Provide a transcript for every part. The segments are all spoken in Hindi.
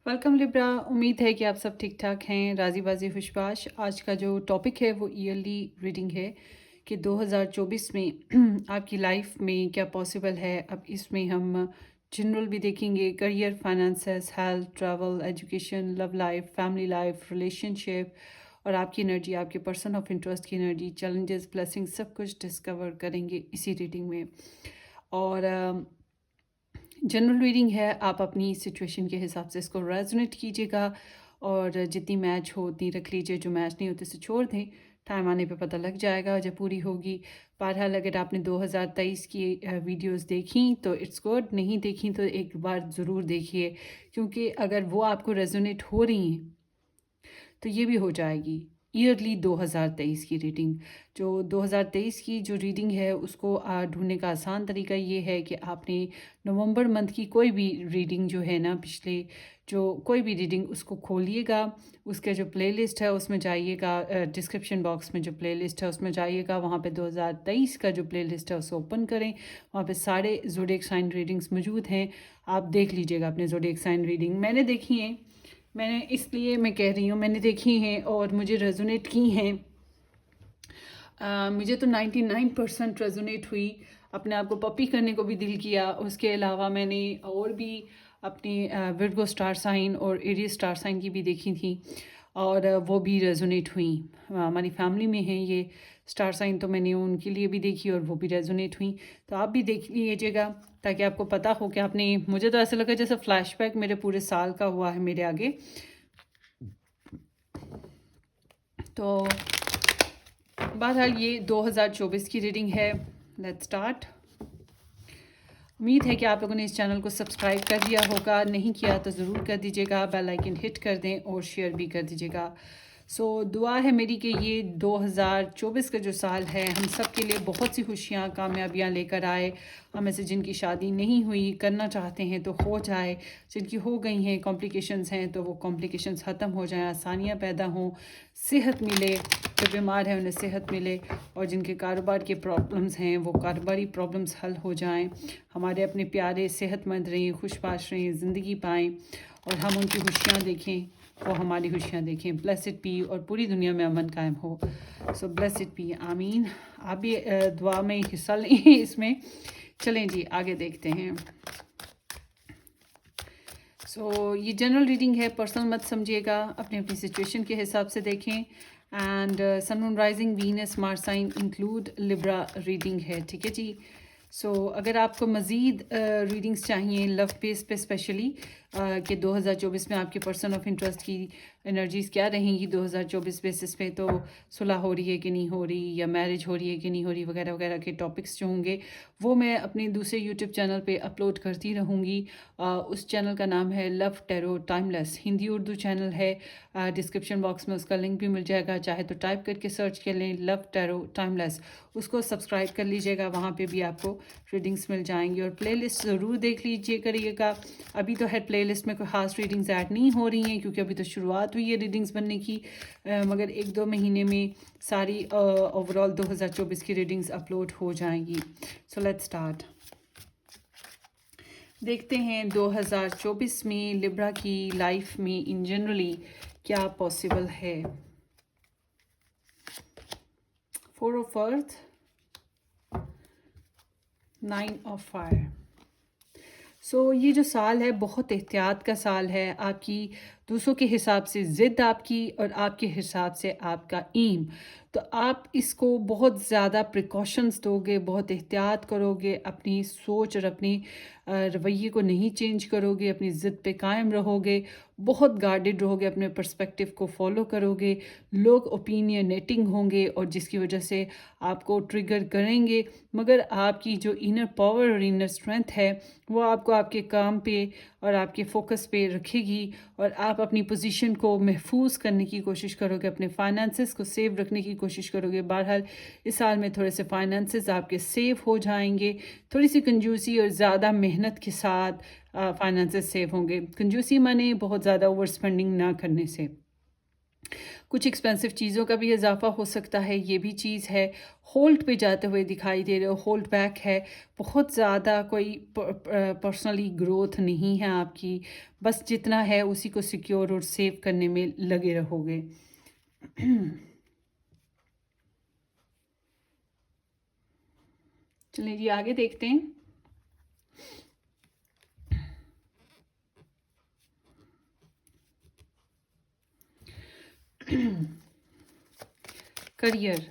Welcome Libra. उम्मीद है कि आप सब ठीक ठाक हैं, राज़ी बाजी खुशबाश। आज का जो टॉपिक है वो ईयरली रीडिंग है कि 2024 में आपकी लाइफ में क्या पॉसिबल है। अब इसमें हम जनरल भी देखेंगे, career, finances, health, travel, education, love life, family life, relationship और आपकी एनर्जी, आपके पर्सन ऑफ इंटरेस्ट की एनर्जी, चैलेंजेस, ब्लेसिंग, सब कुछ डिस्कवर करेंगे इसी रीडिंग में। और जनरल रीडिंग है, आप अपनी सिचुएशन के हिसाब से इसको रेजोनेट कीजिएगा और जितनी मैच हो उतनी रख लीजिए, जो मैच नहीं होते उसे छोड़ दें। टाइम आने पे पता लग जाएगा जब पूरी होगी। बहरहाल अगर आपने 2023 की वीडियोस देखी तो इट्स गुड, नहीं देखी तो एक बार ज़रूर देखिए, क्योंकि अगर वो आपको रेजोनेट हो रही हैं तो ये भी हो जाएगी। ईयरली 2023 की रीडिंग, जो 2023 की जो रीडिंग है उसको ढूंढने का आसान तरीका ये है कि आपने नवंबर मंथ की कोई भी रीडिंग जो है ना, पिछले जो कोई भी रीडिंग उसको खोलिएगा, उसका जो प्लेलिस्ट है उसमें जाइएगा, डिस्क्रिप्शन बॉक्स में जो प्लेलिस्ट है उसमें जाइएगा, वहाँ पे 2023 का जो प्लेलिस्ट है उसे ओपन करें। वहाँ पे सारे ज़ोडिएक साइन रीडिंग्स मौजूद हैं, आप देख लीजिएगा अपने ज़ोडिएक साइन रीडिंग। मैंने देखी हैं, मैंने इसलिए मैं कह रही हूँ, मैंने देखी हैं और मुझे रेजोनेट की हैं। मुझे तो 99% रेजोनेट हुई। अपने आप को पपी करने को भी दिल किया। उसके अलावा मैंने और भी अपनी विर्गो स्टार साइन और एरियस स्टार साइन की भी देखी थी और वो भी रेजोनेट हुई। हमारी फैमिली में है ये स्टार साइन, तो मैंने उनके लिए भी देखी और वो भी रेजोनेट हुई। तो आप भी देख लीजिएगा ताकि आपको पता हो कि आपने, मुझे तो ऐसा लगा जैसे फ्लैशबैक मेरे पूरे साल का हुआ है मेरे आगे। तो बहरहाल ये 2024 की रीडिंग है। Let's start. उम्मीद है कि आप लोगों ने इस चैनल को सब्सक्राइब कर दिया होगा, नहीं किया तो ज़रूर कर दीजिएगा, बेल आइकन हिट कर दें और शेयर भी कर दीजिएगा। दुआ है मेरी कि ये 2024 का जो साल है हम सब के लिए बहुत सी खुशियाँ, कामयाबियाँ लेकर आए। हम ऐसे जिनकी शादी नहीं हुई, करना चाहते हैं तो हो जाए, जिनकी हो गई हैं, कॉम्प्लिकेशंस हैं तो वो कॉम्प्लिकेशंस ख़त्म हो जाएं, आसानियाँ पैदा हों, सेहत मिले, जो बीमार हैं उन्हें सेहत मिले, और जिनके कारोबार के प्रॉब्लम्स हैं वो कारोबारी प्रॉब्लम्स हल हो जाएं। हमारे अपने प्यारे सेहतमंद रहें, खुशबाश रहें, ज़िंदगी पाएँ और हम उनकी खुशियाँ देखें, वो हमारी खुशियाँ देखें। ब्लेस इट बी और पूरी दुनिया में अमन कायम हो। सो ब्लेस इट बी, आमीन। आप भी दुआ में हिस्सा लें इसमें। चलें जी, आगे देखते हैं। ये जनरल रीडिंग है, पर्सनल मत समझिएगा, अपनी अपनी सिचुएशन के हिसाब से देखें। And sun, moon, rising, Venus, Mars sign include Libra reading है, ठीक है जी। अगर आपको मज़ीद रीडिंग्स चाहिए लव बेस पे स्पेशली, कि 2024 में आपके पर्सन ऑफ इंटरेस्ट की एनर्जीज़ क्या रहेंगी 2024 बेसिस पे, तो सुलह हो रही है कि नहीं हो रही, या मैरिज हो रही है कि नहीं हो रही, वगैरह वगैरह के टॉपिक्स जो होंगे वो मैं अपने दूसरे यूट्यूब चैनल पे अपलोड करती रहूँगी। उस चैनल का नाम है love tarot timeless, Hindi Urdu channel है। डिस्क्रिप्शन बॉक्स में उसका लिंक भी मिल जाएगा, चाहे तो टाइप करके सर्च कर लें लव टैरो टाइमलेस, उसको सब्सक्राइब कर लीजिएगा, वहाँ पे भी आपको रीडिंग्स मिल जाएंगी। और प्लेलिस्ट ज़रूर देख लीजिए करिएगा। अभी तो है प्लेलिस्ट में कोई ख़ास रीडिंग्स ऐड नहीं हो रही हैं क्योंकि अभी तो शुरुआत हुई है रीडिंग्स बनने की, मगर 1-2 महीने में सारी ओवरऑल 2024 की रीडिंग्स अपलोड हो जाएंगी। So let's start. देखते हैं 2024 में लिब्रा की लाइफ में इन जनरली क्या पॉसिबल है। 4 ऑफ अर्थ, 9 ऑफ फायर। ये जो साल है बहुत एहतियात का साल है। आपकी दूसरों के हिसाब से ज़िद आपकी और आपके हिसाब से आपका एम, तो आप इसको बहुत ज़्यादा प्रिकॉशंस दोगे, बहुत एहतियात करोगे, अपनी सोच और अपनी रवैये को नहीं चेंज करोगे, अपनी ज़िद पे कायम रहोगे, बहुत गार्डेड रहोगे, अपने पर्सपेक्टिव को फॉलो करोगे। लोग ओपिनियनेटिंग होंगे और जिसकी वजह से आपको ट्रिगर करेंगे, मगर आपकी जो इनर पावर और इनर स्ट्रेंथ है वो आपको आपके काम पे और आपके फोकस पे रखेगी और आप अपनी पोजीशन को महफूज करने की कोशिश करोगे, अपने फाइनेंसेस को सेव रखने की कोशिश करोगे। बहरहाल इस साल में थोड़े से फाइनेंसेस आपके सेव हो जाएंगे, थोड़ी सी कंजूसी और ज़्यादा मेहनत के साथ फाइनेंसेस सेव होंगे। कंजूसी माने बहुत ज़्यादा ओवर स्पेंडिंग ना करने से। कुछ एक्सपेंसिव चीज़ों का भी इजाफा हो सकता है, ये भी चीज़ है। होल्ड पे जाते हुए दिखाई दे रहे हो, होल्ड बैक है, बहुत ज़्यादा कोई पर्सनली ग्रोथ नहीं है आपकी, बस जितना है उसी को सिक्योर और सेव करने में लगे रहोगे। चलिए जी आगे देखते हैं। Career,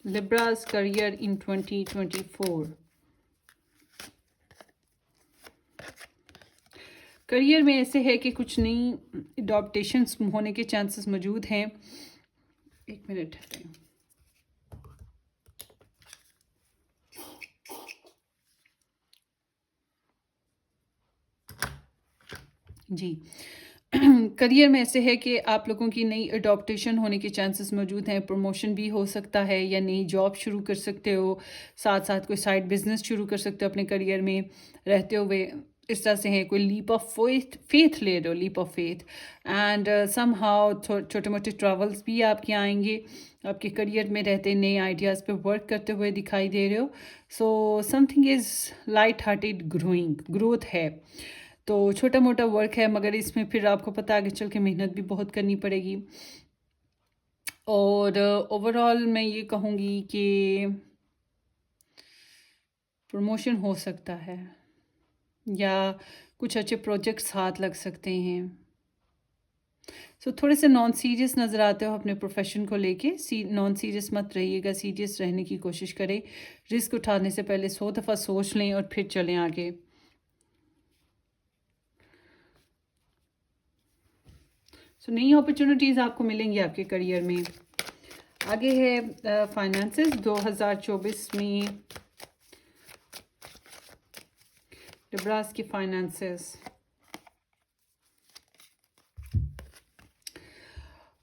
Libra's career in 2024। Career में ऐसे है कि कुछ नई अडॉप्टेशंस होने के चांसेस मौजूद हैं। एक मिनट जी। करियर में ऐसे है कि आप लोगों की नई अडॉप्टेशन होने के चांसेस मौजूद हैं। प्रमोशन भी हो सकता है या नई जॉब शुरू कर सकते हो, साथ साथ कोई साइड बिजनेस शुरू कर सकते हो अपने करियर में रहते हुए। इस तरह से है, कोई लीप ऑफ फेथ ले रहे हो, leap of faith. And somehow छोटे मोटे ट्रैवल्स भी आपके आएंगे, आपके करियर में रहते नए आइडियाज़ पे वर्क करते हुए दिखाई दे रहे हो। So something is light hearted growth है। तो छोटा मोटा वर्क है, मगर इसमें फिर आपको पता है आगे चल के मेहनत भी बहुत करनी पड़ेगी। और ओवरऑल मैं ये कहूँगी कि प्रमोशन हो सकता है या कुछ अच्छे प्रोजेक्ट्स हाथ लग सकते हैं। सो थोड़े से नॉन सीरियस नज़र आते हो अपने प्रोफेशन को लेके। नॉन सीरियस मत रहिएगा, सीरियस रहने की कोशिश करें। रिस्क उठाने से पहले 100 दफ़ा सोच लें और फिर चलें आगे। सो नई अपॉर्चुनिटीज़ आपको मिलेंगी आपके करियर में। आगे है फाइनेंसेस 2024 में लिब्रास की finances.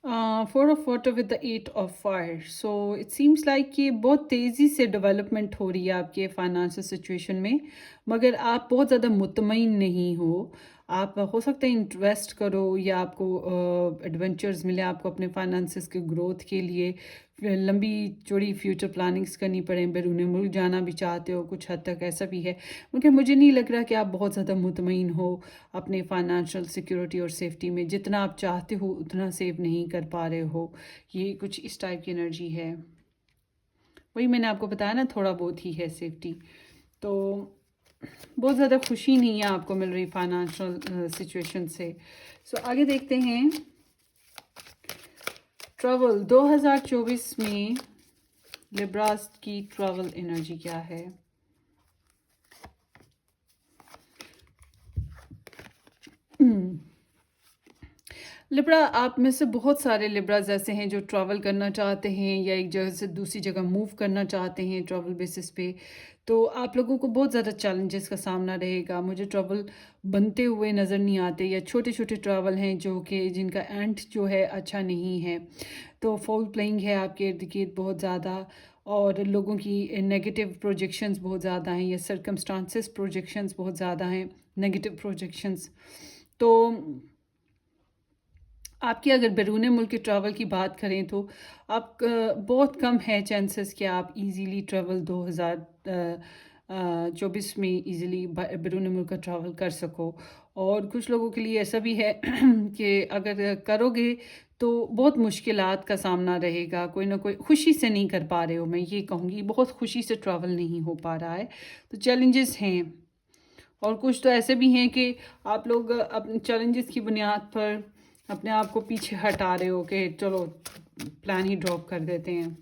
4 of water with the 8 of fire. So it seems like कि बहुत तेज़ी से डेवलपमेंट हो रही है आपके फाइनेंशियल सिचुएशन में, मगर आप बहुत ज़्यादा मुतमईन नहीं हो। आप हो सकता है इन्वेस्ट करो या आपको एडवेंचर्स मिले आपको अपने फाइनेंसेस के ग्रोथ के लिए। फिर लंबी चौड़ी फ्यूचर प्लानिंग्स करनी पड़े, बैरून मुल्क जाना भी चाहते हो, कुछ हद तक ऐसा भी है। मगर मुझे नहीं लग रहा कि आप बहुत ज़्यादा मुतमईन हो अपने फाइनेंशियल सिक्योरिटी और सेफ्टी में। जितना आप चाहते हो उतना सेव नहीं कर पा रहे हो, ये कुछ इस टाइप की एनर्जी है। वही मैंने आपको बताया ना, थोड़ा बहुत ही है सेफ्टी। तो बहुत ज़्यादा खुशी नहीं है आपको मिल रही फाइनेंशियल सिचुएशन से। सो आगे देखते हैं। ट्रैवल 2024 में लिब्रास की ट्रैवल एनर्जी क्या है। लिब्रा, आप में से बहुत सारे लिब्राज ऐसे हैं जो ट्रैवल करना चाहते हैं या एक जगह से दूसरी जगह मूव करना चाहते हैं ट्रैवल बेसिस पे। तो आप लोगों को बहुत ज़्यादा चैलेंजेस का सामना रहेगा। मुझे ट्रैवल बनते हुए नज़र नहीं आते, या छोटे छोटे ट्रैवल हैं जो कि जिनका एंड जो है अच्छा नहीं है। तो फॉल प्लेइंग है आपके इर्द गिर्द बहुत ज़्यादा, और लोगों की नेगेटिव प्रोजेक्शंस बहुत ज़्यादा हैं, या सर्कमस्टांसेस प्रोजेक्शंस बहुत ज़्यादा हैं, नेगेटिव प्रोजेक्शंस। तो आपकी अगर बैरून मुल्क के ट्रैवल की बात करें तो आप बहुत कम है चांसेस कि आप इजीली ट्रैवल 2024 में इजीली बैरून मुल्क का ट्रैवल कर सको। और कुछ लोगों के लिए ऐसा भी है कि अगर करोगे तो बहुत मुश्किलात का सामना रहेगा, कोई ना कोई खुशी से नहीं कर पा रहे हो। मैं ये कहूँगी बहुत खुशी से ट्रैवल नहीं हो पा रहा है, तो चैलेंजेस हैं। और कुछ तो ऐसे भी हैं कि आप लोग अपने चैलेंजेस की बुनियाद पर अपने आप को पीछे हटा रहे हो कि चलो प्लान ही ड्रॉप कर देते हैं।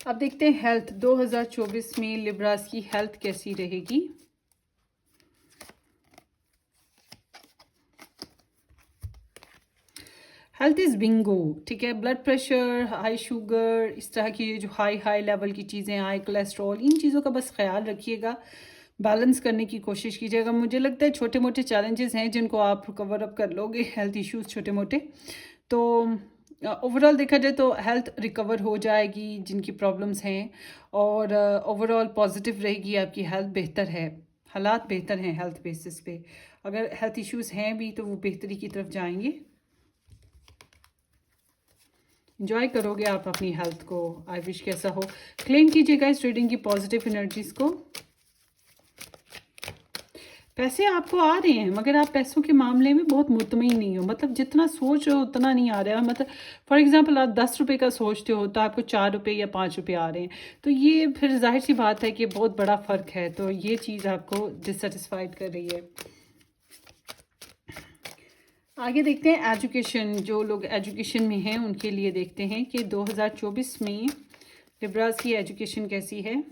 अब देखते हैं हेल्थ 2024 में लिब्रास की हेल्थ कैसी रहेगी। हेल्थ इज़ बिंगो, ठीक है। ब्लड प्रेशर, हाई शुगर, इस तरह की जो हाई लेवल की चीज़ें, हाई कोलेस्ट्रॉल, इन चीज़ों का बस ख्याल रखिएगा, बैलेंस करने की कोशिश कीजिएगा। मुझे लगता है छोटे मोटे चैलेंजेस हैं जिनको आप कवर अप कर लोगे, हेल्थ इश्यूज छोटे मोटे। तो ओवरऑल देखा जाए तो हेल्थ रिकवर हो जाएगी जिनकी प्रॉब्लम्स हैं, और ओवरऑल पॉजिटिव रहेगी आपकी हेल्थ। बेहतर है, हालात बेहतर हैं हेल्थ बेसिस पे। अगर हेल्थ इश्यूज हैं भी तो वो बेहतरी की तरफ जाएंगे। इंजॉय करोगे आप अपनी हेल्थ को। आई विश कैसा हो। क्लेम कीजिएगा इस रीडिंग की पॉजिटिव एनर्जीज को। पैसे आपको आ रहे हैं, मगर आप पैसों के मामले में बहुत मुतमईन नहीं हो। मतलब जितना सोच रहे हो उतना नहीं आ रहा है। मतलब फॉर एग्जांपल आप 10 रुपये का सोचते हो तो आपको 4 रुपये या 5 रुपये आ रहे हैं। तो ये फिर जाहिर सी बात है कि बहुत बड़ा फ़र्क है। तो ये चीज़ आपको डिससेटिस्फाइड कर रही है। आगे देखते हैं एजुकेशन। जो लोग एजुकेशन में हैं उनके लिए देखते हैं कि 2024 में लिब्रास की एजुकेशन कैसी है।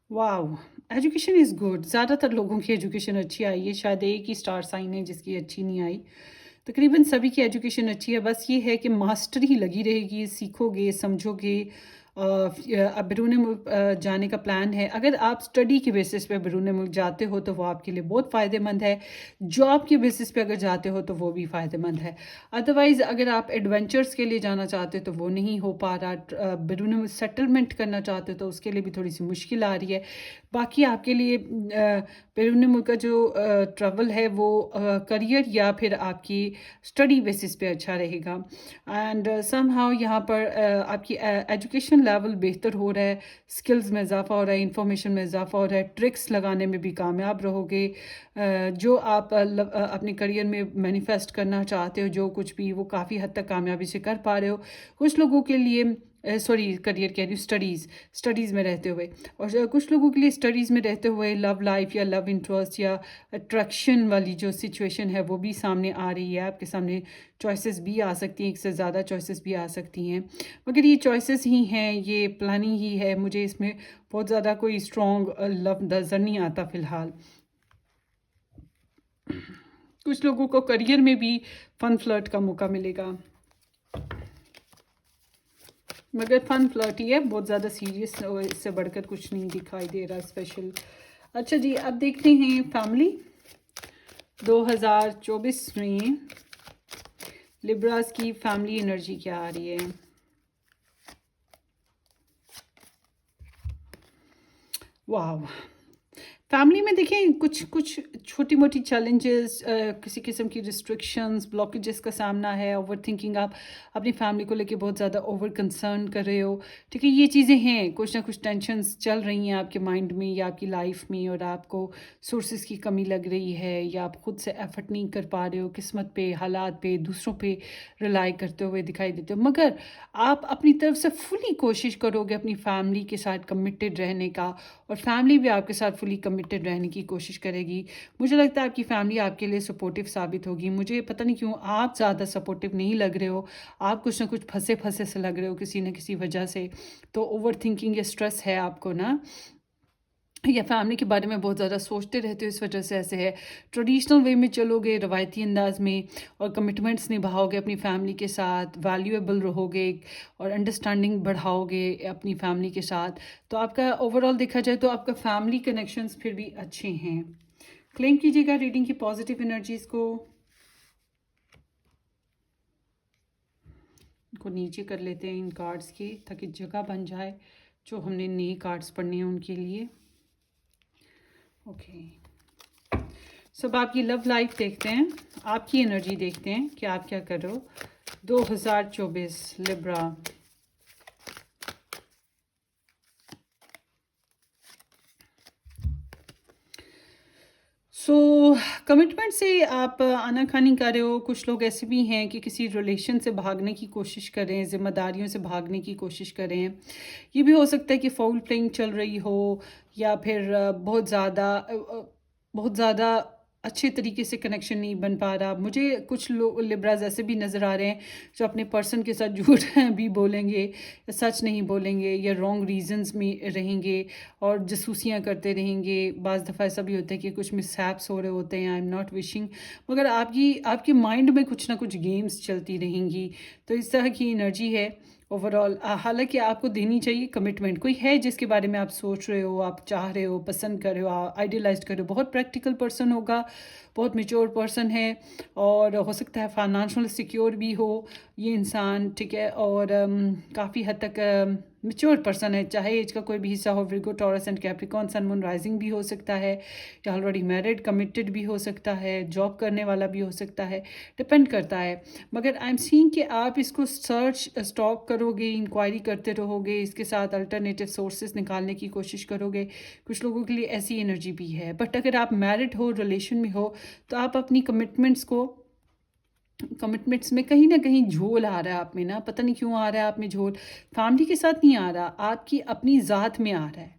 वाह, एजुकेशन इज़ गुड। ज़्यादातर लोगों की एजुकेशन अच्छी आई है। शायद एक ही स्टार साइन है जिसकी अच्छी नहीं आई। तकरीबन सभी की एजुकेशन अच्छी है। बस ये है कि मास्टरी लगी रहेगी, सीखोगे, समझोगे। अब बैरून मुल्क जाने का प्लान है। अगर आप स्टडी के बेसिस पे बैरून मुल्क जाते हो तो वो आपके लिए बहुत फ़ायदेमंद है। जॉब के बेसिस पे अगर जाते हो तो वो भी फ़ायदेमंद है। अदरवाइज़ अगर आप एडवेंचर्स के लिए जाना चाहते हो तो वो नहीं हो पा रहा। बैरून मुल्क सेटलमेंट करना चाहते हो तो उसके लिए भी थोड़ी सी मुश्किल आ रही है। बाकी आपके लिए बैरून मुल्क का जो ट्रैवल है वो करियर या फिर आपकी स्टडी बेसिस पे अच्छा रहेगा। एंड समहाउ यहाँ पर आपकी एजुकेशन लेवल बेहतर हो रहा है, स्किल्स में इजाफा हो रहा है, इंफॉर्मेशन में इजाफा हो रहा है, ट्रिक्स लगाने में भी कामयाब रहोगे। जो आप अपने करियर में मैनिफेस्ट करना चाहते हो, जो कुछ भी, वो काफ़ी हद तक कामयाबी से कर पा रहे हो। कुछ लोगों के लिए सॉरी करियर कह रही हूँ, स्टडीज़ में रहते हुए। और कुछ लोगों के लिए स्टडीज़ में रहते हुए लव लाइफ या लव इंटरेस्ट या अट्रैक्शन वाली जो सिचुएशन है वो भी सामने आ रही है। आपके सामने चॉइसेस भी आ सकती हैं, एक से ज़्यादा चॉइसेस भी आ सकती हैं। मगर ये चॉइसेस ही हैं, ये प्लानिंग ही है। मुझे इसमें बहुत ज़्यादा कोई स्ट्रॉन्ग लव नज़र नहीं आता फ़िलहाल। कुछ लोगों को करियर में भी फन फ्लर्ट का मौका मिलेगा, मगर फन फ्लर्ट ही है, बहुत ज़्यादा सीरियस इससे बढ़कर कुछ नहीं दिखाई दे रहा स्पेशल। अच्छा जी, अब देखते हैं फैमिली 2024 में लिब्रास की फैमिली एनर्जी क्या आ रही है। वाह, फैमिली में देखें कुछ कुछ छोटी मोटी चैलेंजेस, किसी किस्म की रिस्ट्रिक्शंस, ब्लॉकेजेस का सामना है। ओवर थिंकिंग, आप अपनी फैमिली को लेके बहुत ज़्यादा ओवर कंसर्न कर रहे हो। ठीक है, ये चीज़ें हैं। कुछ ना कुछ टेंशन्स चल रही हैं आपके माइंड में या आपकी लाइफ में, और आपको सोर्सेज की कमी लग रही है, या आप खुद से एफर्ट नहीं कर पा रहे हो, किस्मत पे, हालात पे, दूसरों पे रिलाई करते हुए दिखाई देते हो। मगर आप अपनी तरफ से फुली कोशिश करोगे अपनी फैमिली के साथ कमिटेड रहने का, और फैमिली भी आपके साथ फुली कमिटेड रहने की कोशिश करेगी। मुझे लगता है आपकी फैमिली आपके लिए सपोर्टिव साबित होगी। मुझे पता नहीं क्यों आप ज़्यादा सपोर्टिव नहीं लग रहे हो। आप कुछ ना कुछ फंसे फंसे से लग रहे हो किसी न किसी वजह से। तो ओवर थिंकिंग या स्ट्रेस है आपको ना, या फैमिली के बारे में बहुत ज़्यादा सोचते रहते हो, इस वजह से ऐसे है। ट्रेडिशनल वे में चलोगे, रवायती अंदाज में, और कमिटमेंट्स निभाओगे अपनी फैमिली के साथ, वैल्यूएबल रहोगे और अंडरस्टैंडिंग बढ़ाओगे अपनी फैमिली के साथ, तो आपका ओवरऑल देखा जाए तो आपका फैमिली कनेक्शंस फिर भी अच्छे हैं। क्लेम कीजिएगा रीडिंग की पॉजिटिव एनर्जीज़ को। इनको नीचे कर लेते हैं इन कार्ड्स की, ताकि जगह बन जाए जो हमने नए कार्ड्स पढ़ने हैं उनके लिए। ओके, सब आपकी लव लाइफ देखते हैं, आपकी एनर्जी देखते हैं कि आप क्या कर रहे हो 2024 लिब्रा। सो कमिटमेंट से आप आनाकानी कर रहे हो। कुछ लोग ऐसे भी हैं कि किसी रिलेशन से भागने की कोशिश कर रहे हैं, जिम्मेदारियों से भागने की कोशिश कर रहे हैं। ये भी हो सकता है कि फाउल प्लेइंग चल रही हो, या फिर बहुत ज़्यादा अच्छे तरीके से कनेक्शन नहीं बन पा रहा। मुझे कुछ लोग लिब्राज ऐसे भी नज़र आ रहे हैं जो अपने पर्सन के साथ झूठ भी बोलेंगे, या सच नहीं बोलेंगे, या रॉन्ग रीजंस में रहेंगे और जासूसियाँ करते रहेंगे। बाज़ दफ़ा ऐसा भी होता है कि कुछ मिसहैप्स हो रहे होते हैं, आई एम नॉट विशिंग, मगर आपकी माइंड में कुछ ना कुछ गेम्स चलती रहेंगी। तो इस तरह की एनर्जी है ओवरऑल। हालांकि आपको देनी चाहिए कमिटमेंट। कोई है जिसके बारे में आप सोच रहे हो, आप चाह रहे हो, पसंद कर रहे हो, आइडियलाइज कर रहे हो। बहुत प्रैक्टिकल पर्सन होगा, बहुत मेच्योर पर्सन है, और हो सकता है फाइनेंशियल सिक्योर भी हो ये इंसान। ठीक है, और काफ़ी हद तक मेच्योर पर्सन है, चाहे एज का कोई भी हिस्सा हो, Virgo, Taurus and Capricorn, sun moon rising भी हो सकता है, या ऑलरेडी मैरिड कमिटेड भी हो सकता है, जॉब करने वाला भी हो सकता है, डिपेंड करता है। मगर आई एम सीइंग कि आप इसको सर्च स्टॉक करोगे, इंक्वायरी करते रहोगे, इसके साथ अल्टरनेटिव सोर्सेज निकालने की कोशिश करोगे। कुछ लोगों के लिए ऐसी एनर्जी भी है। बट अगर आप मैरिड हो, रिलेशन में हो, तो आप अपनी कमिटमेंट्स में कहीं ना कहीं झोल आ रहा है आप में ना, पता नहीं क्यों आ रहा है आप में झोल। फैमिली के साथ नहीं आ रहा, आपकी अपनी ज़ात में आ रहा है।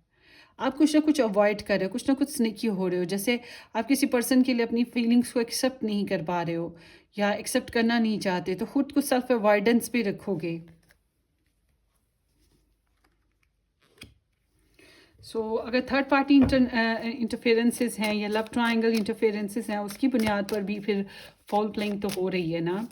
आप कुछ ना कुछ अवॉइड कर रहे हो, कुछ ना कुछ स्निकी हो रहे हो, जैसे आप किसी पर्सन के लिए अपनी फीलिंग्स को एक्सेप्ट नहीं कर पा रहे हो या एक्सेप्ट करना नहीं चाहते, तो खुद को सेल्फ अवॉइडेंस पे रखोगे। अगर थर्ड पार्टी इंटरफेरेंसेस हैं या लव ट्रायंगल इंटरफेरेंसेस हैं, उसकी बुनियाद पर भी फिर फॉल प्लेइंग तो हो रही है ना।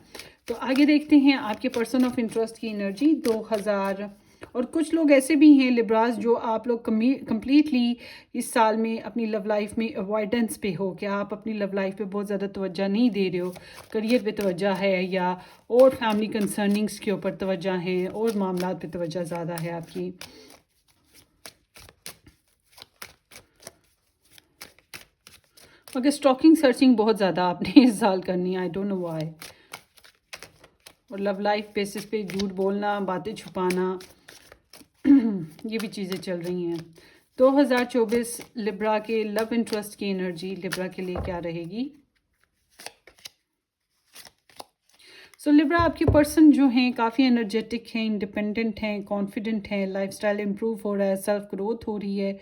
तो आगे देखते हैं आपके पर्सन ऑफ इंटरेस्ट की एनर्जी 2000। और कुछ लोग ऐसे भी हैं लिब्रास, जो आप लोग कम्प्लीटली इस साल में अपनी लव लाइफ में अवॉइडेंस पे हो, कि आप अपनी लव लाइफ पे बहुत ज़्यादा तवज्जो नहीं दे रहे हो, करियर पे तवज्जो है, या और फैमिली कंसर्निंग्स के ऊपर तवज्जो है, और मामला पे तवज्जो ज़्यादा है आपकी। मगर स्टॉकिंग सर्चिंग बहुत ज़्यादा आपने इस साल करनी है, आई डोंट नो व्हाई। और लव लाइफ बेसिस पे झूठ बोलना, बातें छुपाना, ये भी चीज़ें चल रही हैं। 2024 लिब्रा के लव इंटरेस्ट की एनर्जी लिब्रा के लिए क्या रहेगी? लिब्रा, आपके पर्सन जो हैं काफ़ी एनर्जेटिक हैं, इंडिपेंडेंट हैं, कॉन्फिडेंट हैं, लाइफस्टाइल इम्प्रूव हो रहा है, सेल्फ ग्रोथ हो रही है,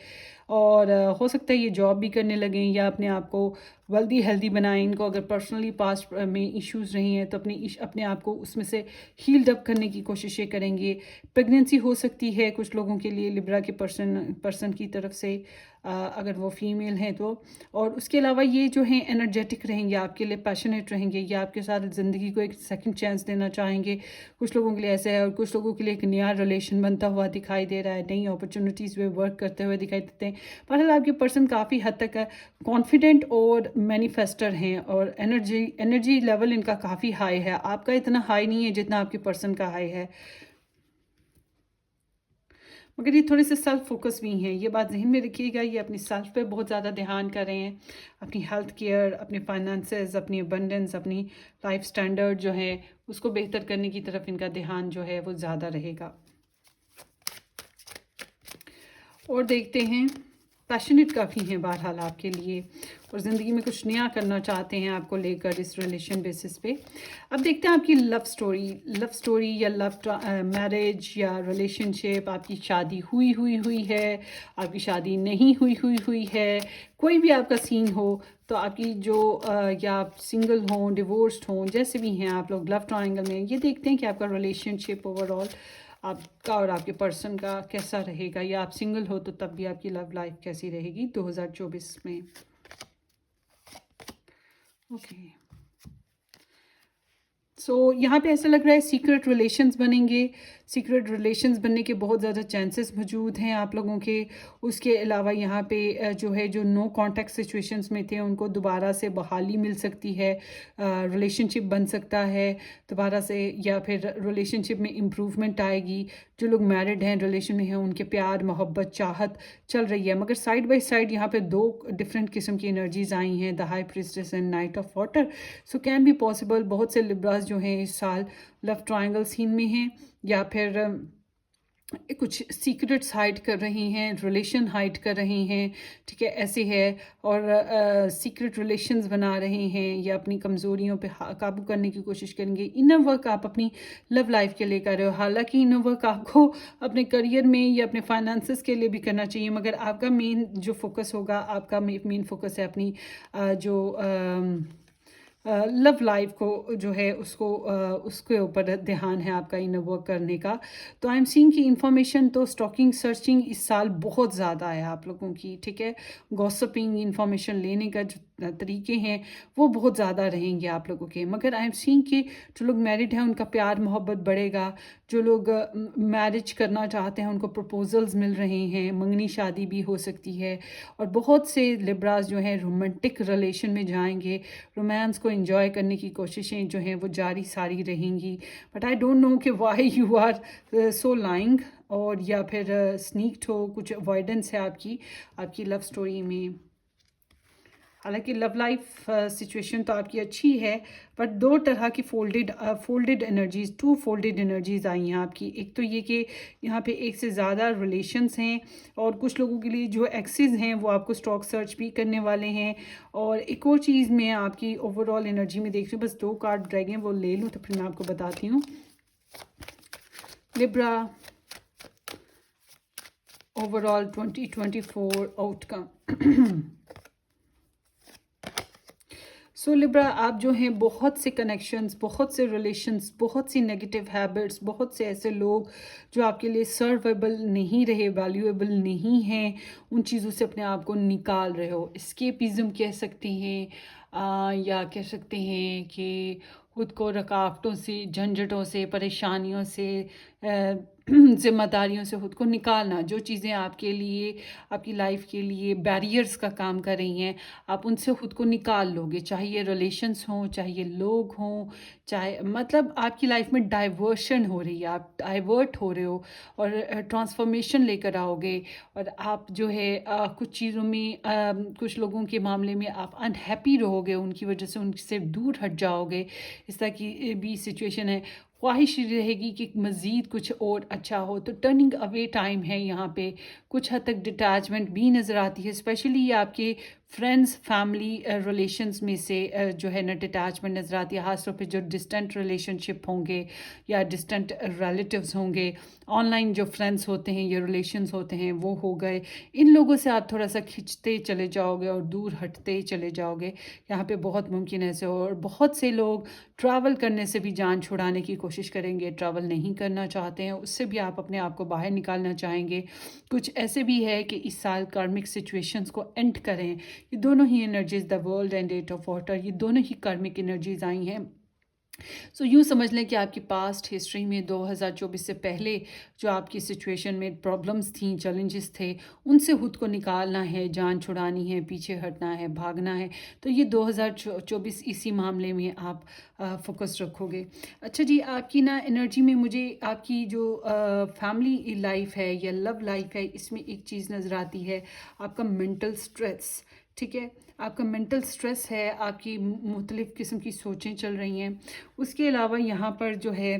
और हो सकता है ये जॉब भी करने लगें या अपने आप को वेल्दी हेल्दी बनाएं। इनको अगर पर्सनली पास्ट में इश्यूज रही हैं, तो अपने आप को उसमें से हील्ड अप करने की कोशिशें करेंगे। प्रेगनेंसी हो सकती है कुछ लोगों के लिए लिब्रा के पर्सन की तरफ से, अगर वो फीमेल हैं तो। और उसके अलावा ये जो हैं एनर्जेटिक रहेंगे, आपके लिए पैशनेट रहेंगे, या आपके साथ ज़िंदगी को एक सेकंड चांस देना चाहेंगे। कुछ लोगों के लिए ऐसे है, और कुछ लोगों के लिए एक नया रिलेशन बनता हुआ दिखाई दे रहा है, नई अपॉर्चुनिटीज़ में वर्क करते हुए दिखाई देते हैं। बहरहाल आपके पर्सन काफ़ी हद तक कॉन्फिडेंट और मैनिफेस्टर हैं, और एनर्जी लेवल इनका काफ़ी हाई है। आपका इतना हाई नहीं है जितना आपके पर्सन का हाई है, मगर ये थोड़े से सेल्फ फोकस भी हैं। ये बात जहन में रखिएगा, ये अपनी सेल्फ पे बहुत ज़्यादा ध्यान कर रहे हैं। अपनी हेल्थ केयर, अपने फाइनेंसेस, अपनी अबंडेंस, अपनी लाइफ स्टैंडर्ड जो है उसको बेहतर करने की तरफ इनका ध्यान जो है वो ज़्यादा रहेगा। और देखते हैं, पैशनेट काफ़ी हैं बहरहाल आपके लिए, और ज़िंदगी में कुछ नया करना चाहते हैं आपको लेकर इस रिलेशन बेसिस पे। अब देखते हैं आपकी लव स्टोरी या लव मैरिज या रिलेशनशिप। आपकी शादी हुई है, आपकी शादी नहीं हुई है, कोई भी आपका सीन हो, तो आपकी जो या आप सिंगल हों, डिवोर्स्ड हों, जैसे भी हैं आप लोग लव ट्रायंगल में, ये देखते हैं कि आपका रिलेशनशिप ओवरऑल आपका और आपके पर्सन का कैसा रहेगा, या आप सिंगल हो तो तब भी आपकी लव लाइफ कैसी रहेगी 2024 में। ओके, यहाँ पे ऐसा लग रहा है सीक्रेट रिलेशंस बनेंगे। सीक्रेट रिलेशंस बनने के बहुत ज़्यादा चांसेस मौजूद हैं आप लोगों के। उसके अलावा यहाँ पे जो है, जो नो कांटेक्ट सिचुएशंस में थे, उनको दोबारा से बहाली मिल सकती है, रिलेशनशिप बन सकता है दोबारा से, या फिर रिलेशनशिप में इम्प्रूवमेंट आएगी। जो लोग मैरिड हैं, रिलेशन में हैं, उनके प्यार, मोहब्बत, चाहत चल रही है। मगर साइड बाय साइड यहाँ पे दो डिफरेंट किस्म की एनर्जीज आई हैं, the high priestess and night of water. Can be possible बहुत से लिब्रास जो हैं इस साल लव ट्रायंगल सीन में हैं, या फिर कुछ सीक्रेट्स हाइड कर रही हैं, रिलेशन हाइड कर रही हैं, ठीक है, ऐसे है। और सीक्रेट रिलेशंस बना रहे हैं, या अपनी कमज़ोरियों पे काबू करने की कोशिश करेंगे। इनर वर्क आप अपनी लव लाइफ के लिए कर रहे हो। हालांकि इनर वर्क आपको अपने करियर में या अपने फाइनेंसेस के लिए भी करना चाहिए, मगर आपका मेन जो फोकस होगा, आपका मेन फोकस है अपनी जो लव लाइफ को जो है उसको उसके ऊपर ध्यान है आपका इनर वर्क करने का। तो आई एम सीइंग कि इंफॉर्मेशन तो स्टॉकिंग सर्चिंग इस साल बहुत ज़्यादा है आप लोगों की, ठीक है। गॉसिपिंग, इंफॉर्मेशन लेने का जो तरीके हैं वो बहुत ज़्यादा रहेंगे आप लोगों के। मगर आई एम सीइंग कि जो लोग मैरिड हैं उनका प्यार मोहब्बत बढ़ेगा। जो लोग मैरिज करना चाहते हैं उनको प्रपोजल्स मिल रहे हैं, मंगनी शादी भी हो सकती है। और बहुत से लिब्रास जो हैं रोमांटिक रिलेशन में जाएंगे, रोमांस को एंजॉय करने की कोशिशें जो हैं वो जारी सारी रहेंगी। बट आई डोंट नो कि why you are so lying. और या फिर स्नीक्ड हो, कुछ अवॉइडेंस है आपकी लव स्टोरी में। हालांकि लव लाइफ सिचुएशन तो आपकी अच्छी है, बट दो तरह की folded energies, two folded energies आई हैं आपकी। एक तो ये कि यहाँ पे एक से ज़्यादा रिलेशंस हैं, और कुछ लोगों के लिए जो एक्सेस हैं वो आपको स्टॉक सर्च भी करने वाले हैं। और एक और चीज़ मैं आपकी ओवरऑल एनर्जी में देख रही हूँ, बस 2 कार्ड ड्रैगन वो ले लूँ तो फिर मैं आपको बताती हूँ। Libra overall 2024 outcome. So Libra, आप जो हैं बहुत से कनेक्शंस, बहुत से रिलेशंस, बहुत सी नेगेटिव हैबिट्स, बहुत से ऐसे लोग जो आपके लिए सर्वेबल नहीं रहे, वैल्यूएबल नहीं हैं, उन चीज़ों से अपने आप को निकाल रहे हो। एस्केपिज्म कह सकते हैं, या कह सकते हैं कि खुद को रुकावटों से, झंझटों से, परेशानियों से, जिम्मेदारियों से खुद को निकालना। जो चीज़ें आपके लिए, आपकी लाइफ के लिए बैरियर्स का काम कर रही हैं, आप उनसे खुद को निकाल लोगे। चाहे ये रिलेशंस हों, चाहे ये लोग हों, चाहे मतलब आपकी लाइफ में डाइवर्शन हो रही है, आप डाइवर्ट हो रहे हो और ट्रांसफॉर्मेशन लेकर आओगे। और आप जो है कुछ चीज़ों में, कुछ लोगों के मामले में आप अनहैप्पी रहोगे, उनकी वजह से उनसे दूर हट जाओगे। इस तरह की भी सिचुएशन है। ख्वाहिश रहेगी कि मज़ीद कुछ और अच्छा हो, तो टर्निंग अवे टाइम है यहाँ पे। कुछ हद तक डिटैचमेंट भी नज़र आती है, स्पेशली ये आपके फ्रेंड्स, फैमिली रिलेशंस में से जो है ना डिटैचमेंट नज़र आती है। ख़ासतौर पे जो डिस्टेंट रिलेशनशिप होंगे या डिस्टेंट रिलेटिव्स होंगे, ऑनलाइन जो फ्रेंड्स होते हैं या रिलेशंस होते हैं वो हो गए, इन लोगों से आप थोड़ा सा खिंचते चले जाओगे और दूर हटते चले जाओगे। यहाँ पे बहुत मुमकिन है ऐसे। और बहुत से लोग ट्रैवल करने से भी जान छुड़ाने की कोशिश करेंगे, ट्रैवल नहीं करना चाहते हैं, उससे भी आप अपने आप को बाहर निकालना चाहेंगे। कुछ ऐसे भी है कि इस साल कार्मिक सिचुएशंस को एंड करें। ये दोनों ही energies, the world and eight of water, ये दोनों ही कार्मिक एनर्जीज आई हैं। सो यूँ समझ लें कि आपकी पास्ट हिस्ट्री में 2024 से पहले जो आपकी सिचुएशन में प्रॉब्लम्स थी, चैलेंजेस थे, उनसे खुद को निकालना है, जान छुड़ानी है, पीछे हटना है, भागना है। तो ये 2024 इसी मामले में आप फोकस रखोगे। अच्छा जी, आपकी ना एनर्जी में मुझे आपकी जो फैमिली लाइफ है या लव लाइफ है, इसमें एक चीज़ नज़र आती है, आपका मेंटल स्ट्रेस। ठीक है, आपका मेंटल स्ट्रेस है, आपकी मुख्तलिफ़ किस्म की सोचें चल रही हैं। उसके अलावा यहाँ पर जो है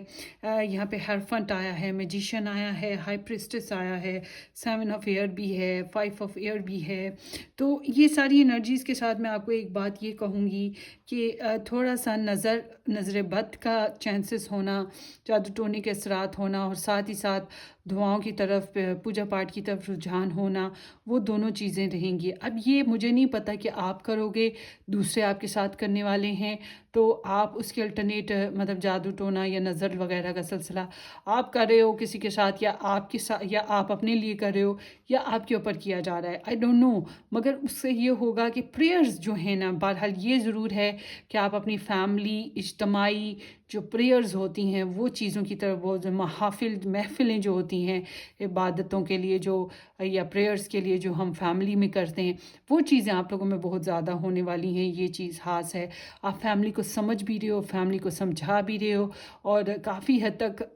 यहाँ पे हरफंट आया है, मैजिशियन आया है, हाई प्रिस्टेस आया है, 7 ऑफ एयर भी है, 5 ऑफ एयर भी है। तो ये सारी एनर्जीज़ के साथ मैं आपको एक बात ये कहूँगी कि थोड़ा सा नज़र बद का चांसेस होना, जादू टोने के असरात होना, और साथ ही साथ दुआओं की तरफ, पूजा पाठ की तरफ रुझान होना, वो दोनों चीज़ें रहेंगी। अब ये मुझे नहीं पता कि आप करोगे, दूसरे आपके साथ करने वाले हैं, तो आप उसके अल्टरनेट मतलब जादू टोना या नज़र वगैरह का सिलसिला आप कर रहे हो किसी के साथ, या आपके साथ, या आप अपने लिए कर रहे हो, या आपके ऊपर किया जा रहा है, आई डोंट नो। मगर उससे ये होगा कि प्रेयर्स जो हैं ना, बहरहाल ये ज़रूर है कि आप अपनी फैमिली, इज्तमाई जो प्रेयर्स होती हैं वो चीज़ों की तरफ, वो जो महफ़िलें जो होती हैं इबादतों के लिए, जो या प्रेयर्स के लिए जो हम फैमिली में करते हैं, वो चीज़ें आप लोगों में बहुत ज़्यादा होने वाली हैं। ये चीज़ ख़ास है। आप फैमिली को समझ भी रहे हो, फैमिली को समझा भी रहे हो, और काफ़ी हद तक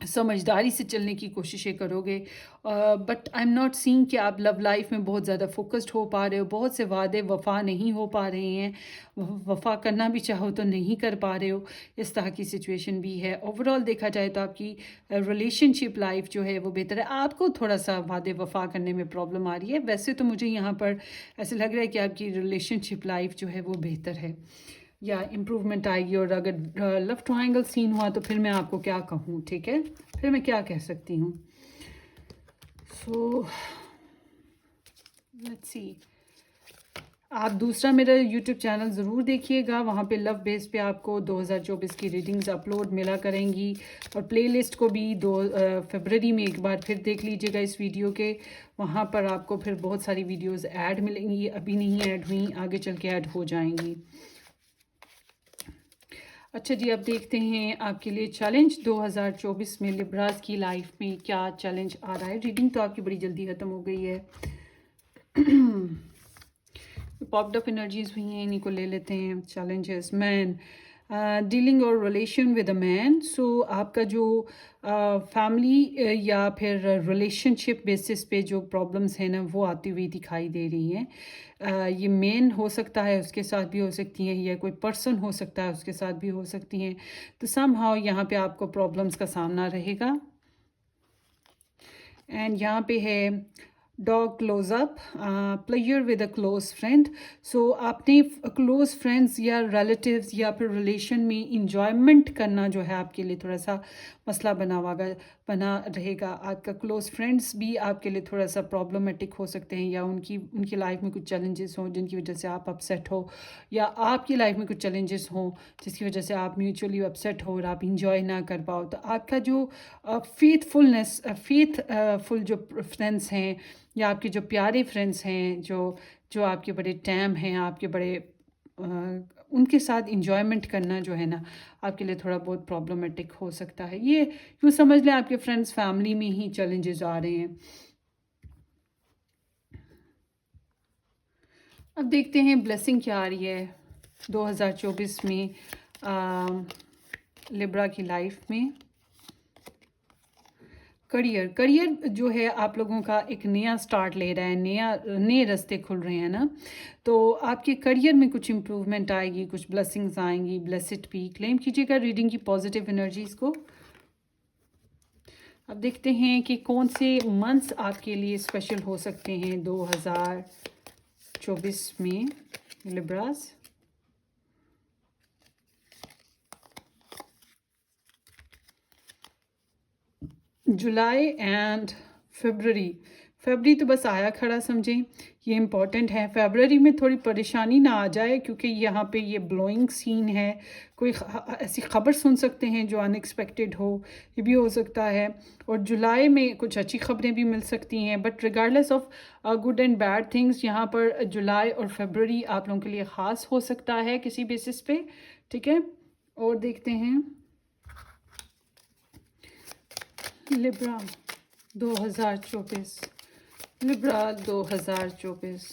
समझदारी से चलने की कोशिशें करोगे। But I am not seeing कि आप लव लाइफ में बहुत ज़्यादा फोकस्ड हो पा रहे हो। बहुत से वादे वफ़ा नहीं हो पा रहे हैं, वफ़ा करना भी चाहो तो नहीं कर पा रहे हो। इस तरह की सिचुएशन भी है। ओवरऑल देखा जाए तो आपकी रिलेशनशिप लाइफ जो है वो बेहतर है। आपको थोड़ा सा वादे वफ़ा करने में प्रॉब्लम आ रही है। वैसे तो मुझे यहाँ पर ऐसे लग रहा है कि आपकी रिलेशनशिप लाइफ जो है वो बेहतर है या इम्प्रूवमेंट आएगी। और अगर लव ट्रायंगल सीन हुआ तो फिर मैं आपको क्या कहूँ, ठीक है, फिर मैं क्या कह सकती हूँ। सो लेट्स सी, आप दूसरा मेरा यूट्यूब चैनल ज़रूर देखिएगा। वहाँ पे लव बेस पे आपको 2024 की रीडिंग्स अपलोड मिला करेंगी, और प्लेलिस्ट को भी 2 फरवरी में एक बार फिर देख लीजिएगा इस वीडियो के। वहाँ पर आपको फिर बहुत सारी वीडियोस ऐड मिलेंगी, अभी नहीं ऐड हुई, आगे चल के ऐड हो जाएंगी। अच्छा जी, अब देखते हैं आपके लिए चैलेंज 2024 में लिब्रास की लाइफ में क्या चैलेंज आ रहा है। रीडिंग तो आपकी बड़ी जल्दी ख़त्म हो गई है। पॉप्ड अप एनर्जीज हुई हैं, इन्हीं को ले लेते हैं। चैलेंजेस, मैन, डीलिंग और रिलेशन विद अ मैन। सो आपका जो फैमिली या फिर रिलेशनशिप बेसिस पे जो प्रॉब्लम्स हैं ना वो आती हुई दिखाई दे रही हैं। ये मेन हो सकता है, उसके साथ भी हो सकती हैं, या कोई पर्सन हो सकता है उसके साथ भी हो सकती हैं। तो समहाउ यहाँ पे आपको प्रॉब्लम्स का सामना रहेगा। एंड यहाँ पे है dog closeup, player with a close friend. So आपने क्लोज फ्रेंड्स या रिलेटिव्स या फिर रिलेशन में इंजॉयमेंट करना जो है आपके लिए थोड़ा सा मसला बना रहेगा। आपका क्लोज फ्रेंड्स भी आपके लिए थोड़ा सा प्रॉब्लमेटिक हो सकते हैं, या उनकी लाइफ में कुछ चैलेंजेस हों जिनकी वजह से आप अपसेट हो, या आपकी लाइफ में कुछ चैलेंजेस हों जिसकी वजह से आप म्यूचुअली अपसेट हो और आप इंजॉय ना कर पाओ। तो आपका जो फेथफुल जो फ्रेंड्स हैं, या आपके जो प्यारे फ्रेंड्स हैं, जो जो आपके बड़े टैम हैं, आपके बड़े उनके साथ इंजॉयमेंट करना जो है ना आपके लिए थोड़ा बहुत प्रॉब्लमेटिक हो सकता है। ये यूँ समझ लें आपके फ्रेंड्स फैमिली में ही चैलेंजेस आ रहे हैं। अब देखते हैं ब्लेसिंग क्या आ रही है 2024 में लिब्रा की लाइफ में। करियर जो है आप लोगों का एक नया स्टार्ट ले रहा है, नए रास्ते खुल रहे हैं ना। तो आपके करियर में कुछ इम्प्रूवमेंट आएगी, कुछ ब्लेसिंग्स आएंगी। ब्लेसिड भी क्लेम कीजिएगा रीडिंग की पॉजिटिव एनर्जीज़ को। अब देखते हैं कि कौन से मंथ्स आपके लिए स्पेशल हो सकते हैं 2024 में लिब्रास। जुलाई एंड फरवरी तो बस आया खड़ा समझें, ये इम्पॉर्टेंट है। फरवरी में थोड़ी परेशानी ना आ जाए, क्योंकि यहाँ पे ये ब्लोइंग सीन है। कोई ऐसी खबर सुन सकते हैं जो अनएक्सपेक्टेड हो, ये भी हो सकता है। और जुलाई में कुछ अच्छी खबरें भी मिल सकती हैं। But regardless of good and bad things, यहाँ पर जुलाई और फरवरी आप लोगों के लिए ख़ास हो सकता है किसी बेसिस पे, ठीक है। और देखते हैं Libra 2024, Libra 2024,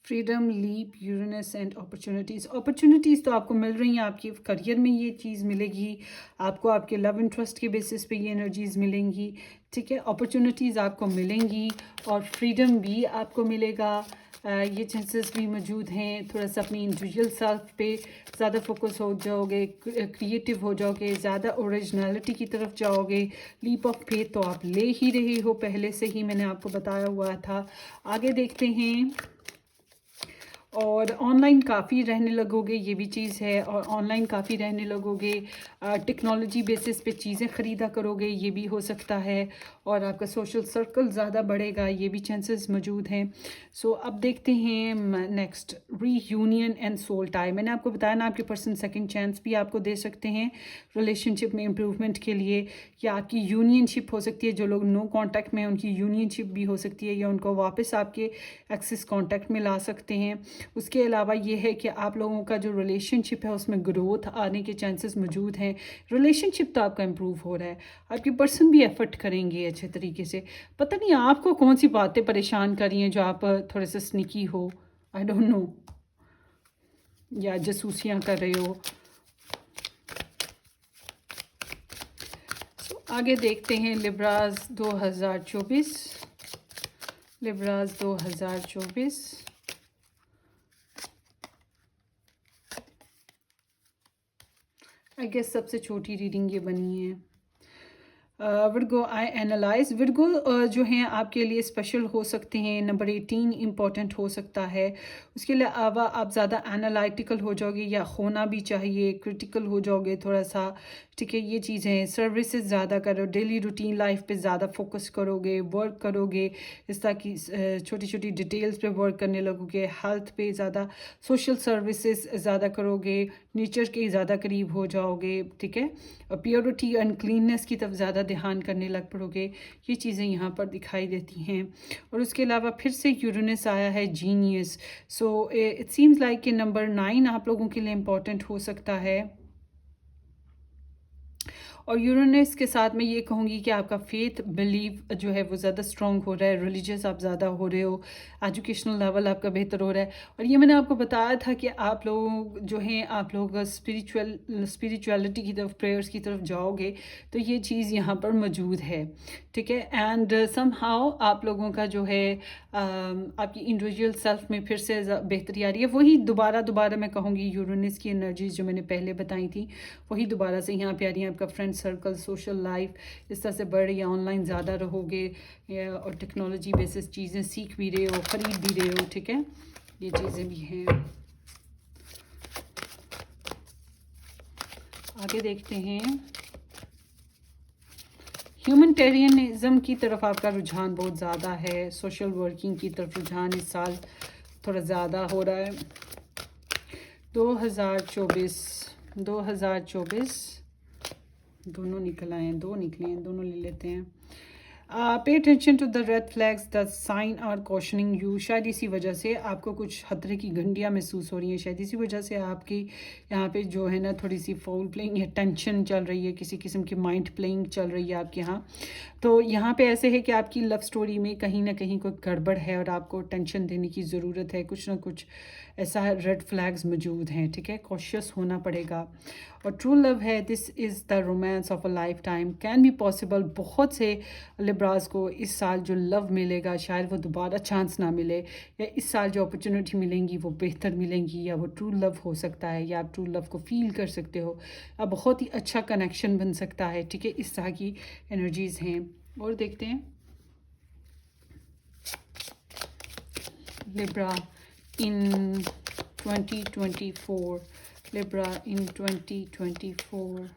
freedom, leap, Uranus and opportunities तो आपको मिल रही हैं। आपके करियर में ये चीज़ मिलेगी आपको, आपके लव इंटरेस्ट के बेसिस पे ये एनर्जीज़ मिलेंगी, ठीक है। अपॉर्चुनिटीज़ आपको मिलेंगी और फ्रीडम भी आपको मिलेगा। ये चांसेस भी मौजूद हैं। थोड़ा सा अपनी इंडिविजुअल सेल्फ पे ज़्यादा फोकस हो जाओगे, क्रिएटिव हो जाओगे, ज़्यादा ओरिजिनलिटी की तरफ जाओगे। लीप ऑफ फेथ तो आप ले ही रहे हो, पहले से ही मैंने आपको बताया हुआ था। आगे देखते हैं। और ऑनलाइन काफ़ी रहने लगोगे, ये भी चीज़ है। और ऑनलाइन काफ़ी रहने लगोगे, टेक्नोलॉजी बेसिस पे चीज़ें ख़रीदा करोगे, ये भी हो सकता है। और आपका सोशल सर्कल ज़्यादा बढ़ेगा, ये भी चांसेस मौजूद हैं। सो अब देखते हैं next, reunion and soul tie. मैंने आपको बताया ना, आपके पर्सन सेकंड चांस भी आपको दे सकते हैं रिलेशनशिप में इम्प्रूवमेंट के लिए, या आपकी यूनियनशिप हो सकती है। जो लोग नो कांटेक्ट में, उनकी यूनियनशिप भी हो सकती है, या उनको वापस आपके एक्सिस कांटेक्ट में ला सकते हैं। उसके अलावा ये है कि आप लोगों का जो रिलेशनशिप है उसमें ग्रोथ आने के चांसेस मौजूद हैं। रिलेशनशिप तो आपका इम्प्रूव हो रहा है, आपके पर्सन भी एफर्ट करेंगे अच्छे तरीके से। पता नहीं आपको कौन सी बातें परेशान कर रही हैं जो आप थोड़े से स्निकी हो, आई डोंट नो, या जासूसियाँ कर रहे हो। आगे देखते हैं लिब्रास 2024, लिब्रास 2024। आई गेस सबसे छोटी रीडिंग ये बनी है। विर्गो आई एनालाइज, विर्गो जो हैं आपके लिए स्पेशल हो सकते हैं। नंबर 18 इम्पॉर्टेंट हो सकता है। उसके अलावा आप ज़्यादा एनालिटिकल हो जाओगे, या होना भी चाहिए, क्रिटिकल हो जाओगे थोड़ा सा, ठीक है। ये चीज़ें सर्विसेज ज़्यादा करो, डेली रूटीन लाइफ पे ज़्यादा फोकस करोगे, वर्क करोगे, इस तरह की छोटी छोटी डिटेल्स पे वर्क करने लगोगे। हेल्थ पे ज़्यादा, सोशल सर्विसेज ज़्यादा करोगे, नेचर के ज़्यादा करीब हो जाओगे, ठीक है। प्योरिटी एंड क्लीननेस की तरफ ज़्यादा ध्यान करने लग पड़ोगे। ये चीज़ें यहाँ पर दिखाई देती हैं। और उसके अलावा फिर से यूरेनस आया है, genius. So it seems like कि नंबर 9 आप लोगों के लिए इम्पॉर्टेंट हो सकता है। और यूरेनस के साथ मैं ये कहूँगी कि आपका फेथ बिलीव जो है वो ज़्यादा स्ट्रॉन्ग हो रहा है, रिलीजियस आप ज़्यादा हो रहे हो, एजुकेशनल लेवल आपका बेहतर हो रहा है। और ये मैंने आपको बताया था कि आप लोग जो हैं आप लोग स्पिरिचुअलिटी की तरफ, प्रेयर्स की तरफ जाओगे, तो ये चीज़ यहाँ पर मौजूद है, ठीक है। एंड समहाउ आप लोगों का जो है आपकी इंडिविजुअल सेल्फ में फिर से बेहतरी आ रही है। वही दोबारा मैं कहूँगी यूरेनस की एनर्जीज जो मैंने पहले बताई थी वही दोबारा से यहाँ पे आ रही है। आपका फ्रेंड सर्कल, सोशल लाइफ इस तरह से बढ़ रही है, ऑनलाइन ज़्यादा रहोगे और टेक्नोलॉजी बेसिस चीज़ें सीख भी रहे हो, ख़रीद भी रहे हो, ठीक है, ये चीज़ें भी हैं। आगे देखते हैं, ह्यूमनिटेरियनिज्म की तरफ आपका रुझान बहुत ज़्यादा है, सोशल वर्किंग की तरफ रुझान इस साल थोड़ा ज़्यादा हो रहा है। 2024 दोनों निकल आए हैं, दो निकले हैं, दोनों ले लेते हैं। Pay attention to the red flags, the sign are cautioning you. शायद इसी वजह से आपको कुछ खतरे की घंटियाँ महसूस हो रही हैं, शायद इसी वजह से आपकी यहाँ पे जो है ना थोड़ी सी फाउल प्लेइंग या टेंशन चल रही है, किसी किस्म की माइंड प्लेइंग चल रही है आपके यहाँ। तो यहाँ पे ऐसे है कि आपकी लव स्टोरी में कहीं ना कहीं कोई गड़बड़ है और आपको टेंशन देने की ज़रूरत है, कुछ ना कुछ ऐसा रेड फ्लैग्स मौजूद हैं, ठीक है, कॉशियस होना पड़ेगा। और ट्रू लव है, this is the romance of a life time, can be possible. बहुत से लिब्रास को इस साल जो लव मिलेगा शायद वो दोबारा चांस ना मिले, या इस साल जो अपॉर्चुनिटी मिलेंगी वो बेहतर मिलेंगी, या वो ट्रू लव हो सकता है, या आप ट्रू लव को फील कर सकते हो, अब बहुत ही अच्छा कनेक्शन बन सकता है, ठीक है। इस तरह की एनर्जीज हैं। और देखते हैं Libra in 2024, Libra in 2024।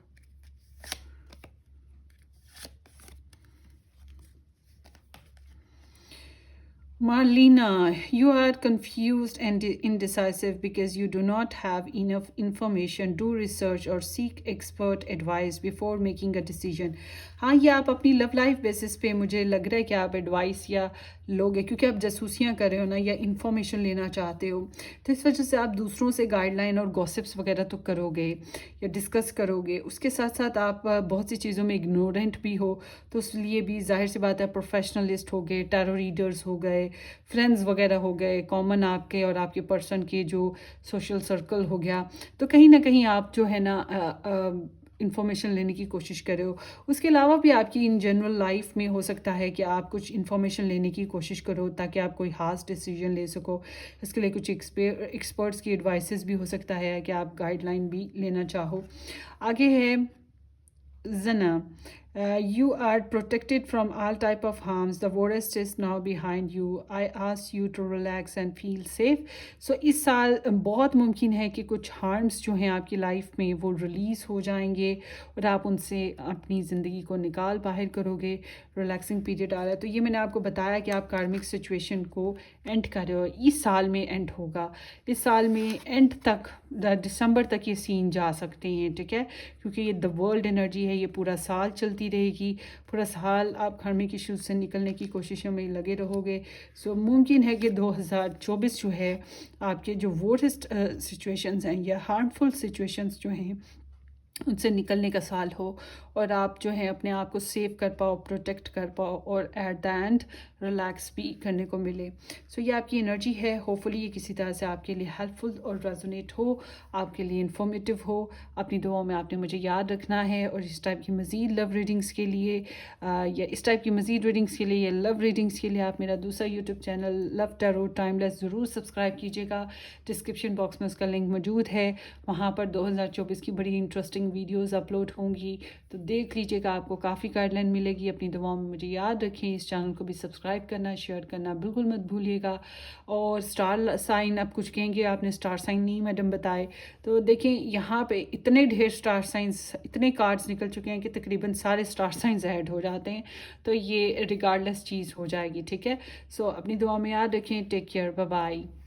Marlena, you are confused and indecisive because you do not have enough information. Do research or seek expert advice before making a decision. हाँ, ये आप अपनी लव लाइफ बेसिस पे मुझे लग रहा है कि आप एडवाइस या लोगे, क्योंकि आप जासूसियाँ कर रहे हो ना, या इन्फॉर्मेशन लेना चाहते हो, तो इस वजह से आप दूसरों से गाइडलाइन और गॉसिप्स वगैरह तो करोगे या डिस्कस करोगे। उसके साथ साथ आप बहुत सी चीज़ों में इग्नोरेंट भी हो, तो इसलिए भी जाहिर सी बात है प्रोफेशनलिस्ट हो गए, टैरो रीडर्स हो गए, फ्रेंड्स वगैरह हो गए, कॉमन आपके और आपके पर्सन के जो सोशल सर्कल हो गया, तो कहीं ना कहीं आप जो है ना इन्फॉर्मेशन लेने की कोशिश कर रहे हो। उसके अलावा भी आपकी इन जनरल लाइफ में हो सकता है कि आप कुछ इन्फॉर्मेशन लेने की कोशिश करो ताकि आप कोई खास डिसीजन ले सको। इसके लिए कुछ एक्सपर्ट्स की एडवाइसेस भी हो सकता है कि आप गाइडलाइन भी लेना चाहो। आगे है Zana, you are protected from all type of harms. The worst is now behind you. I ask you to relax and feel safe. So इस साल बहुत मुमकिन है कि कुछ हार्म्स जो हैं आपकी लाइफ में वो रिलीज़ हो जाएंगे और आप उनसे अपनी ज़िंदगी को निकाल बाहर करोगे। रिलैक्सिंग पीरियड आ रहा है, तो ये मैंने आपको बताया कि आप कार्मिक सिचुएशन को एंड कर रहे हो, इस साल में एंड होगा। इस साल में एंड तक दिसंबर तक ये सीन जा सकते हैं, ठीक है, क्योंकि ये द वर्ल्ड एनर्जी है, ये पूरा साल चलती रहेगी। पूरा साल आप कार्मिक इश्यूज से निकलने की कोशिशों में लगे रहोगे। सो मुमकिन है कि 2024 जो है आपके जो वर्स्ट सिचुएशंस हैं या हार्मफुल सिचुएशंस जो हैं उनसे निकलने का साल हो और आप जो है अपने आप को सेव कर पाओ, प्रोटेक्ट कर पाओ और एट द एंड रिलैक्स भी करने को मिले। सो ये आपकी एनर्जी है। होपफुली ये किसी तरह से आपके लिए हेल्पफुल और रेजोनेट हो, आपके लिए इंफॉर्मेटिव हो। अपनी दुआओं में आपने मुझे याद रखना है। और इस टाइप की मज़ीद लव रीडिंग्स के लिए या इस टाइप की मज़ीद रीडिंग्स के लिए या लव रीडिंग्स के लिए आप मेरा दूसरा YouTube channel love tarot timeless ज़रूर सब्सक्राइब कीजिएगा। डिस्क्रिप्शन बॉक्स में उसका लिंक मौजूद है, वहाँ पर 2024 की बड़ी इंटरेस्टिंग वीडियोस अपलोड होंगी, तो देख लीजिएगा, आपको काफ़ी गाइडलाइन मिलेगी। अपनी दुआओं में मुझे याद रखें। इस चैनल को भी सब्सक्राइब करना, शेयर करना बिल्कुल मत भूलिएगा। और स्टार साइन, आप कुछ कहेंगे आपने स्टार साइन नहीं मैडम बताए, तो देखें यहाँ पे इतने ढेर स्टार साइंस, इतने कार्ड्स निकल चुके हैं कि तकरीबन सारे स्टार साइंस ऐड हो जाते हैं, तो ये रिगार्डलेस चीज़ हो जाएगी, ठीक है। सो अपनी दुआ में याद रखें। Take care, bye bye.